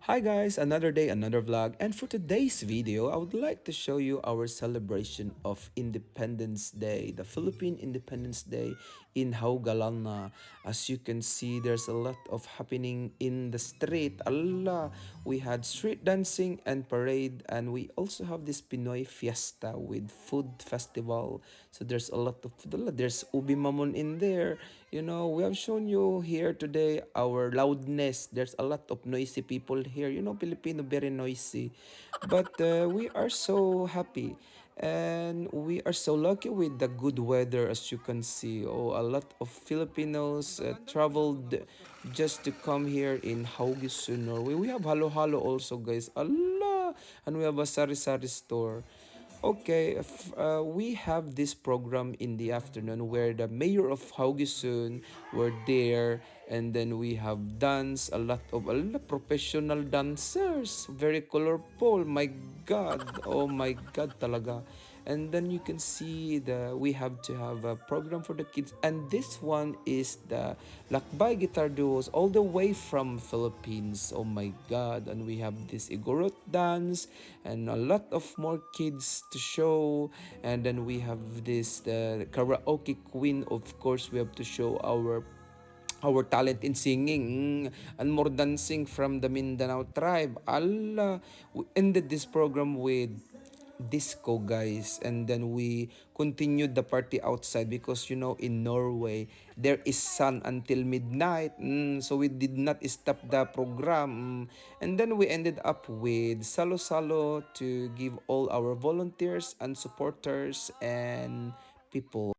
Hi guys, another day, another vlog, and for today's video, I would like to show you our celebration of Independence Day, the Philippine Independence Day in Haugalanna. As you can see, there's a lot of happening in the street. Allah, we had street dancing and parade, and we also have this Pinoy fiesta with food festival. So there's a lot of food. There's ubi mamon in there. We have shown you here today our loudness. There's a lot of noisy people here. Filipino very noisy. But we are so happy. And we are so lucky with the good weather, as you can see. Oh, a lot of Filipinos traveled just to come here in Haugesund, Norway. We have Halo Halo also, guys. Allah! And we have a Sari Sari store. Okay, we have this program in the afternoon where the mayor of Haugesund were there, and then we have dance a lot of professional dancers, very colorful. My God, oh my God, talaga. And then you can see we have to have a program for the kids, and this one is the Lakbay guitar duos all the way from Philippines. Oh my God! And we have this Igorot dance and a lot of more kids to show. And then we have this the karaoke queen. Of course, we have to show our talent in singing and more dancing from the Mindanao tribe. Allah, we ended this program with disco, guys, and then we continued the party outside because in Norway there is sun until midnight. So we did not stop the program. And then we ended up with salo salo to give all our volunteers and supporters and people